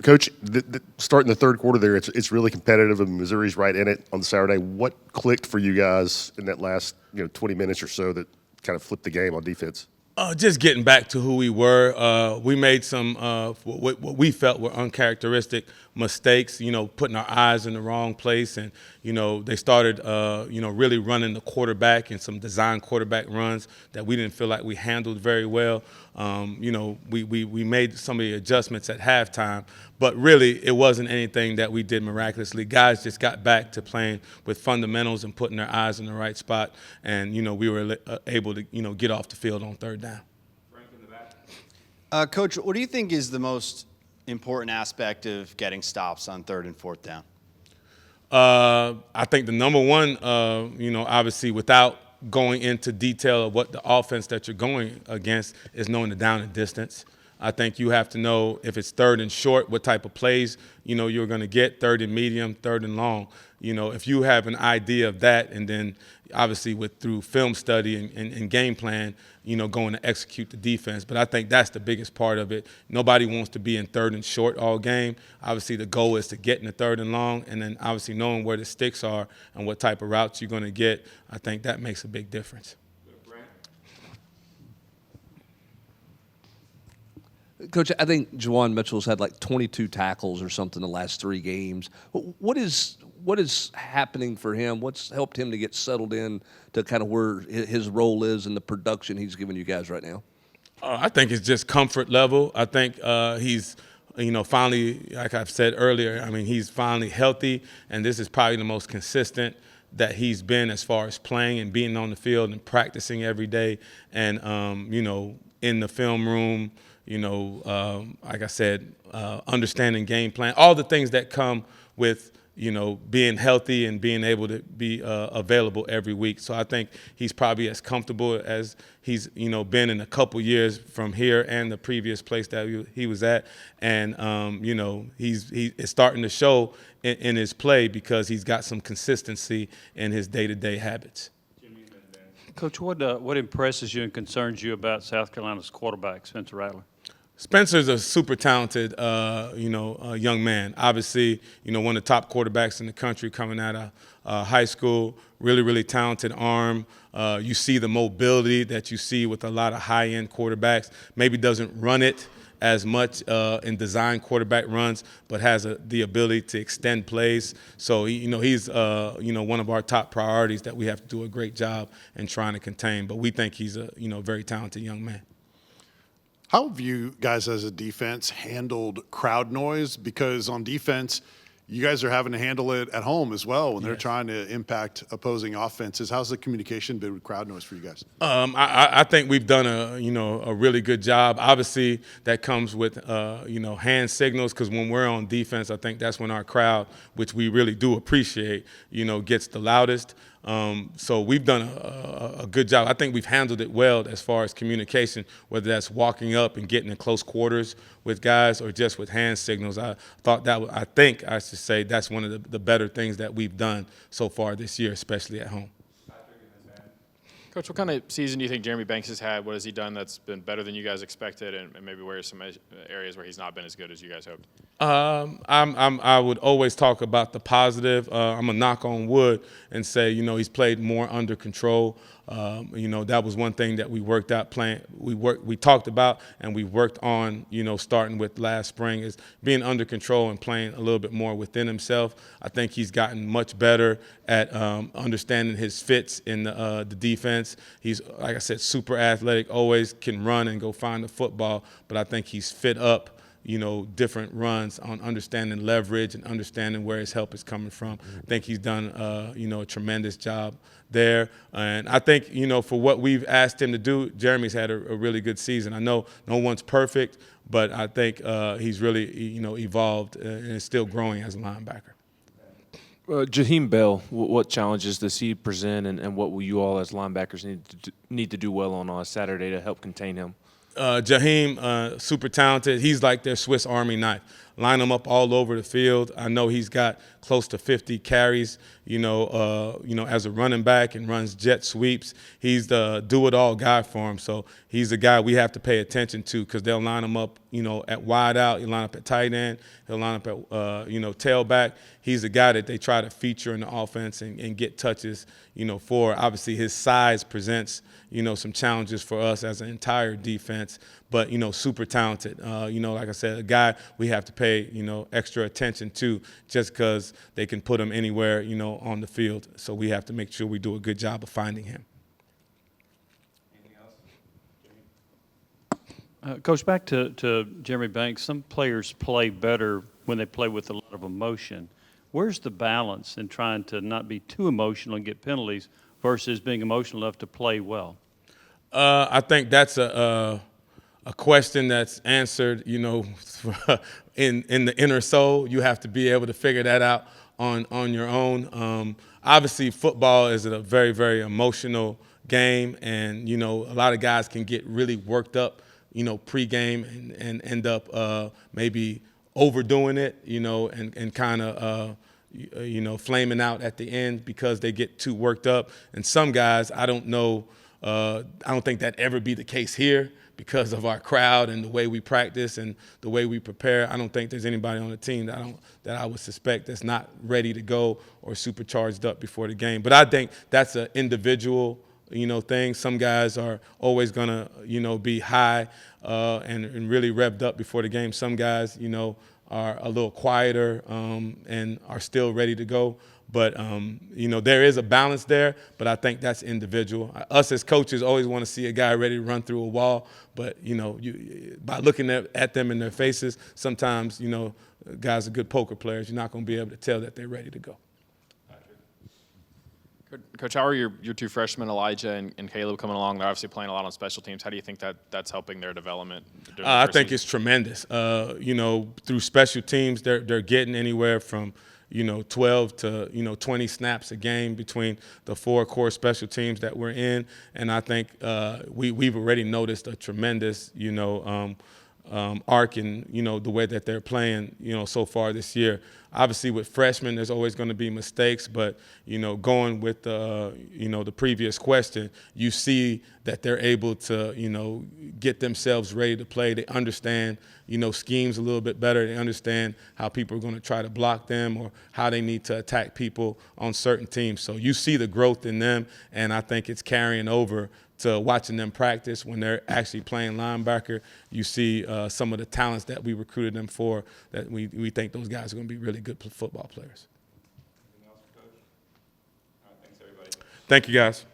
Coach, starting the third quarter there, it's really competitive, and Missouri's right in it on Saturday. What clicked for you guys in that last 20 minutes or so that kind of flipped the game on defense? Just getting back to who we were, we made some what we felt were uncharacteristic mistakes. Putting our eyes in the wrong place, and they started really running the quarterback and some design quarterback runs that we didn't feel like we handled very well. We made some of the adjustments at halftime, but really it wasn't anything that we did miraculously. Guys just got back to playing with fundamentals and putting their eyes in the right spot, and we were able to get off the field on third down. Coach, what do you think is the most important aspect of getting stops on third and fourth down? I think the number one, obviously without going into detail of what the offense that you're going against is knowing the down and distance. I think you have to know if it's third and short, what type of plays, you're going to get, third and medium, third and long. If you have an idea of that, and then obviously through film study and game plan, going to execute the defense. But I think that's the biggest part of it. Nobody wants to be in third and short all game. Obviously, the goal is to get in the third and long, and then obviously knowing where the sticks are and what type of routes you're going to get, I think that makes a big difference. Coach, I think Juwan Mitchell's had like 22 tackles or something the last 3 games. What is happening for him? What's helped him to get settled in to kind of where his role is and the production he's giving you guys right now? I think it's just comfort level. I think he's, finally, like I've said earlier, he's finally healthy, and this is probably the most consistent that he's been as far as playing and being on the field and practicing every day, and in the film room. Like I said, understanding game plan, all the things that come with, being healthy and being able to be available every week. So I think he's probably as comfortable as he's, been in a couple years from here and the previous place that he was at. And, he's starting to show in his play because he's got some consistency in his day-to-day habits. Coach, what impresses you and concerns you about South Carolina's quarterback, Spencer Rattler? Spencer's a super talented, young man. Obviously, one of the top quarterbacks in the country coming out of high school. Really, really talented arm. You see the mobility that you see with a lot of high-end quarterbacks. Maybe doesn't run it as much in design quarterback runs, but has the ability to extend plays. So, he's, one of our top priorities that we have to do a great job in trying to contain. But we think he's a, very talented young man. How have you guys as a defense handled crowd noise? Because on defense, you guys are having to handle it at home as well when they're trying to impact opposing offenses. How's the communication been with crowd noise for you guys? I think we've done a really good job. Obviously, that comes with hand signals, because when we're on defense, I think that's when our crowd, which we really do appreciate, gets the loudest. So we've done a good job. I think we've handled it well as far as communication, whether that's walking up and getting in close quarters with guys or just with hand signals. I think I should say that's one of the better things that we've done so far this year, especially at home. Coach, what kind of season do you think Jeremy Banks has had? What has he done that's been better than you guys expected, and maybe where are some areas where he's not been as good as you guys hoped? I would always talk about the positive. I'm gonna knock on wood and say, he's played more under control. That was one thing that we worked out playing. We talked about and we worked on, starting with last spring, is being under control and playing a little bit more within himself. I think he's gotten much better at understanding his fits in the defense. He's, like I said, super athletic, always can run and go find the football, but I think he's fit up different runs on understanding leverage and understanding where his help is coming from. I think he's done, a tremendous job there. And I think, for what we've asked him to do, Jeremy's had a really good season. I know no one's perfect, but I think he's really, evolved and is still growing as a linebacker. Jaheim Bell, what challenges does he present, and what will you all as linebackers need to do well on Saturday to help contain him? Jaheim, super talented. He's like their Swiss Army knife. line him up all over the field. I know he's got close to 50 carries, as a running back and runs jet sweeps. He's the do-it-all guy for him. So he's the guy we have to pay attention to because they'll line him up, at wide out. He'll line up at tight end. He'll line up at, tailback. He's the guy that they try to feature in the offense and get touches, for. Obviously, his size presents, some challenges for us as an entire defense, but, super talented. Like I said, a guy we have to pay, extra attention to just because they can put him anywhere, on the field. So we have to make sure we do a good job of finding him. Coach, back to Jeremy Banks, some players play better when they play with a lot of emotion. Where's the balance in trying to not be too emotional and get penalties versus being emotional enough to play well? I think that's a question that's answered, in the inner soul. You have to be able to figure that out on your own. Obviously, football is a very, very emotional game, and a lot of guys can get really worked up, pregame and end up maybe overdoing it, and kind of flaming out at the end because they get too worked up. And some guys, I don't think that ever be the case here because of our crowd and the way we practice and the way we prepare. I don't think there's anybody on the team that I would suspect that's not ready to go or super charged up before the game. But I think that's an individual, thing. Some guys are always gonna, be high and really revved up before the game. Some guys, are a little quieter and are still ready to go. But, there is a balance there, but I think that's individual. Us as coaches always want to see a guy ready to run through a wall, but, by looking at them in their faces, sometimes, guys are good poker players. You're not going to be able to tell that they're ready to go. Coach, how are your two freshmen, Elijah and Caleb, coming along? They're obviously playing a lot on special teams. How do you think that's helping their development? I think it's tremendous. Through special teams, they're getting anywhere from 12 to 20 snaps a game between the 4 core special teams that we're in, and I think we've already noticed a tremendous arc in the way that they're playing so far this year. Obviously, with freshmen, there's always going to be mistakes, but going with the previous question, you see that they're able to get themselves ready to play. They understand schemes a little bit better. They understand how people are going to try to block them or how they need to attack people on certain teams. So you see the growth in them, and I think it's carrying over to watching them practice when they're actually playing linebacker. You see some of the talents that we recruited them for, that we think those guys are going to be really good football players. Anything else, Coach? All right, thanks, everybody. Thank you, guys.